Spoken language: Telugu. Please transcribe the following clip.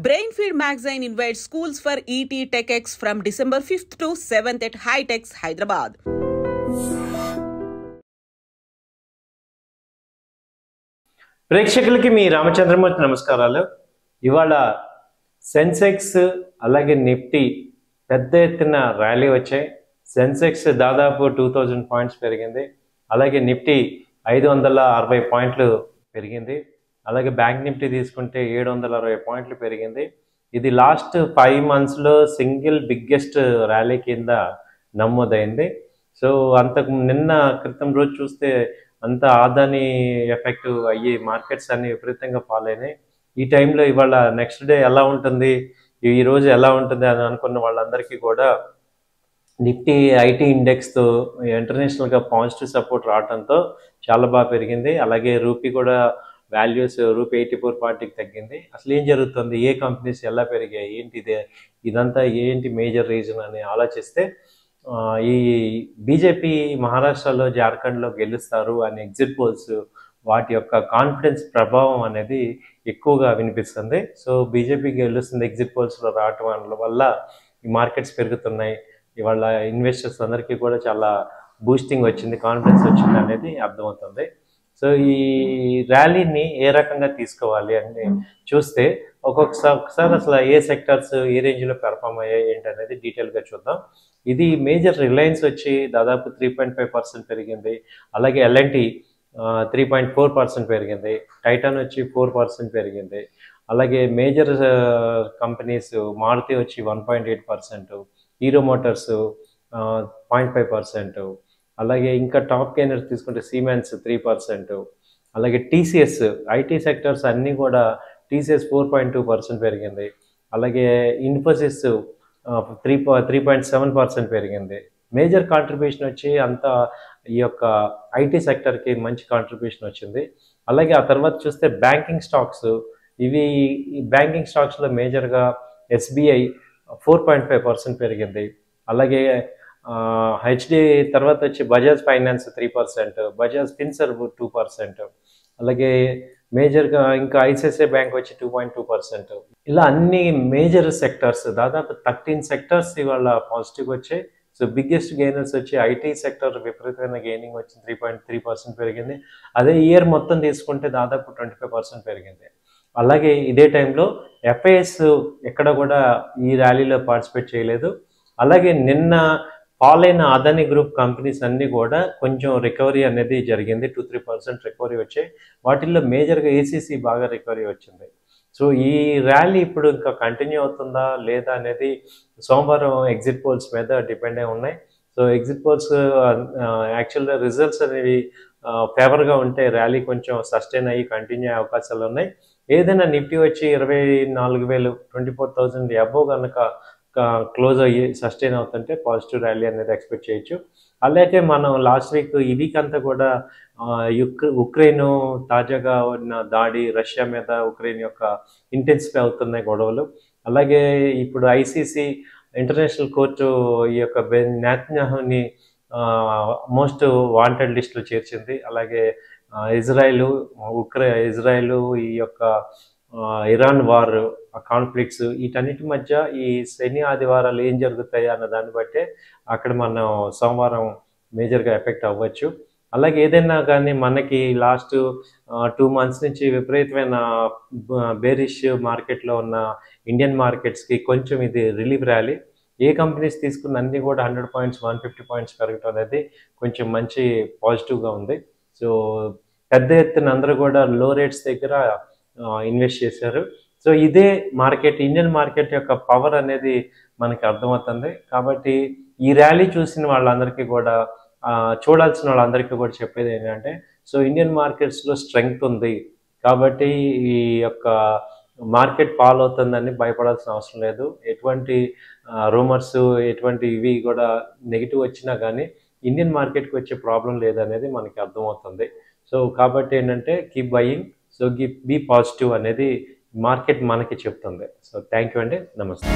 Brainfeed magazine invites schools for ET TechX from December 5th to 7th at High-Tech, Hyderabad. ప్రేక్షకులకి మీ రామచంద్రమూర్తి నమస్కారాలు. ఇవాళ సెన్సెక్స్ అలాగే నిఫ్టీ పెద్ద ఎత్తున ర్యాలీ వచ్చాయి. సెన్సెక్స్ దాదాపు 2000 పాయింట్స్ పెరిగింది. అలాగే నిఫ్టీ 560 పాయింట్లు పెరిగింది. అలాగే బ్యాంక్ నిఫ్టీ తీసుకుంటే 760 పాయింట్లు పెరిగింది. ఇది లాస్ట్ 5 monthsలో సింగిల్ బిగ్గెస్ట్ ర్యాలీ కింద నమోదైంది. సో అంతకు నిన్న క్రితం రోజు చూస్తే అంత ఆదాని ఎఫెక్ట్ అయ్యి మార్కెట్స్ అన్ని విపరీతంగా ఫాల్ అయినాయి. ఈ టైంలో ఇవాళ నెక్స్ట్ డే ఎలా ఉంటుంది, ఈ రోజు ఎలా ఉంటుంది అని అనుకున్న వాళ్ళందరికీ కూడా నిఫ్టీ ఐటీ ఇండెక్స్తో ఇంటర్నేషనల్గా పాజిటివ్ సపోర్ట్ రావడంతో చాలా బాగా పెరిగింది. అలాగే రూపీ కూడా వాల్యూస్ రూపీ 84.40కి తగ్గింది. అసలు ఏం జరుగుతుంది, ఏ కంపెనీస్ ఎలా పెరిగాయి, ఏంటి ఇదంతా ఏంటి మేజర్ రీజన్ అని ఆలోచిస్తే ఈ బీజేపీ మహారాష్ట్రలో జార్ఖండ్లో గెలుస్తారు అనే ఎగ్జిట్ పోల్స్ వాటి యొక్క కాన్ఫిడెన్స్ ప్రభావం అనేది ఎక్కువగా వినిపిస్తుంది. సో బీజేపీ గెలుస్తుంది ఎగ్జిట్ పోల్స్లో రావటం వల్ల ఈ మార్కెట్స్ పెరుగుతున్నాయి. ఇవాళ ఇన్వెస్టర్స్ అందరికీ కూడా చాలా బూస్టింగ్ వచ్చింది, కాన్ఫిడెన్స్ వచ్చింది అనేది అర్థమవుతుంది. సో ఈ ర్యాలీని ఏ రకంగా తీసుకోవాలి అని చూస్తే ఒక్కొక్కసారి అసలు ఏ సెక్టర్స్ ఏ రేంజ్లో పెర్ఫామ్ అయ్యాయి ఏంటి అనేది డీటెయిల్గా చూద్దాం. ఇది మేజర్ రిలయన్స్ వచ్చి దాదాపు 3.5% పెరిగింది. అలాగే ఎల్ఎన్టీ 3.4% పెరిగింది. టైటాన్ వచ్చి 4% పెరిగింది. అలాగే మేజర్ కంపెనీస్ మారుతి వచ్చి 1.8%, హీరో మోటార్స్ 0.5%, అలాగే ఇంకా టాప్ గెయినర్స్ తీసుకుంటే సిమెన్స్ 3%, అలాగే టీసీఎస్ ఐటీ సెక్టర్స్ అన్నీ కూడా టీసీఎస్ 4.2% పెరిగింది. అలాగే ఇన్ఫోసిస్ 3.7% పెరిగింది. మేజర్ కాంట్రిబ్యూషన్ వచ్చి అంతా ఈ యొక్క ఐటీ సెక్టర్కి మంచి కాంట్రిబ్యూషన్ వచ్చింది. అలాగే ఆ తర్వాత చూస్తే బ్యాంకింగ్ స్టాక్స్, ఇవి బ్యాంకింగ్ స్టాక్స్లో మేజర్గా ఎస్బీఐ 4.5% పెరిగింది. అలాగే హెచ్డి తర్వాత వచ్చి బజాజ్ ఫైనాన్స్ 3%, బజాజ్ ఫిన్సర్వ్ 2%, అలాగే మేజర్గా ఇంకా ఐసిఐసిఐ బ్యాంక్ వచ్చి 2.2%. ఇలా అన్ని మేజర్ సెక్టర్స్ దాదాపు 13 సెక్టర్స్ ఇవాళ పాజిటివ్ వచ్చాయి. సో బిగ్గెస్ట్ గెయినర్స్ వచ్చి ఐటీ సెక్టర్ విపరీతమైన గెయినింగ్ వచ్చి 3.3% పెరిగింది. అదే ఇయర్ మొత్తం తీసుకుంటే దాదాపు 25% పెరిగింది. అలాగే ఇదే టైంలో ఎఫ్ఐఎస్ ఎక్కడ కూడా ఈ ర్యాలీలో పార్టిసిపేట్ చేయలేదు. అలాగే నిన్న ఫాల్ అయిన అదాని గ్రూప్ కంపెనీస్ అన్నీ కూడా కొంచెం రికవరీ అనేది జరిగింది. 2-3% రికవరీ వచ్చాయి. వాటిల్లో మేజర్గా ఏసీసీ బాగా రికవరీ వచ్చింది. సో ఈ ర్యాలీ ఇప్పుడు ఇంకా కంటిన్యూ అవుతుందా లేదా అనేది సోమవారం ఎగ్జిట్ పోల్స్ మీద డిపెండ్ అయి ఉన్నాయి. సో ఎగ్జిట్ పోల్స్ యాక్చువల్గా రిజల్ట్స్ అనేవి ఫేవర్గా ఉంటే ర్యాలీ కొంచెం సస్టైన్ అయ్యి కంటిన్యూ అయ్యే అవకాశాలు ఉన్నాయి. ఏదైనా నిఫ్టీ వచ్చి 24,000 24,000 అబోవ్ కనుక క్లోజ్ అయ్యి సస్టైన్ అవుతుంటే పాజిటివ్ ర్యాలీ అనేది ఎక్స్పెక్ట్ చేయొచ్చు. అలాగే మనం లాస్ట్ వీక్ ఈ వీక్ అంతా కూడా ఉక్రెయిన్ తాజాగా ఉన్న దాడి, రష్యా మీద ఉక్రెయిన్ యొక్క ఇంటెన్సిఫై అవుతున్నాయి గొడవలు. అలాగే ఇప్పుడు ఐసీసీ ఇంటర్నేషనల్ కోర్టు ఈ యొక్క నెతన్యాహుని మోస్ట్ వాంటెడ్ లిస్టులో చేర్చింది. అలాగే ఇజ్రాయెల్ ఈ యొక్క ఇరాన్ వార్ కాన్ఫ్లిక్ట్స్ వీటన్నిటి మధ్య ఈ శని ఆదివారాలు ఏం జరుగుతాయి అన్న దాన్ని బట్టే అక్కడ మనం సోమవారం మేజర్గా ఎఫెక్ట్ అవ్వచ్చు. అలాగే ఏదైనా కానీ మనకి లాస్ట్ 2 months నుంచి విపరీతమైన బేరిష్ మార్కెట్లో ఉన్న ఇండియన్ మార్కెట్స్కి కొంచెం ఇది రిలీఫ్ ర్యాలీ. ఏ కంపెనీస్ తీసుకున్న అన్నీ కూడా 100 పాయింట్స్ 150 పాయింట్స్ పెరగటం అనేది కొంచెం మంచి పాజిటివ్గా ఉంది. సో పెద్ద ఎత్తున అందరూ కూడా లో రేట్స్ దగ్గర ఇన్వెస్ట్ చేశారు. సో ఇదే మార్కెట్, ఇండియన్ మార్కెట్ యొక్క పవర్ అనేది మనకి అర్థమవుతుంది. కాబట్టి ఈ ర్యాలీ చూసిన వాళ్ళందరికీ కూడా చూడాల్సిన వాళ్ళందరికీ కూడా చెప్పేది ఏంటంటే, సో ఇండియన్ మార్కెట్స్లో స్ట్రెంగ్త్ ఉంది కాబట్టి ఈ యొక్క మార్కెట్ ఫాల్ అవుతుందని భయపడాల్సిన అవసరం లేదు. ఎటువంటి రూమర్స్ ఎటువంటి ఇవి కూడా నెగిటివ్ వచ్చినా కానీ ఇండియన్ మార్కెట్కి వచ్చే ప్రాబ్లం లేదనేది మనకి అర్థమవుతుంది. సో కాబట్టి ఏంటంటే keep buying, so be positive అనేది మార్కెట్ మనకి చెప్తుంది. సో థ్యాంక్ యూ అండి, నమస్తే.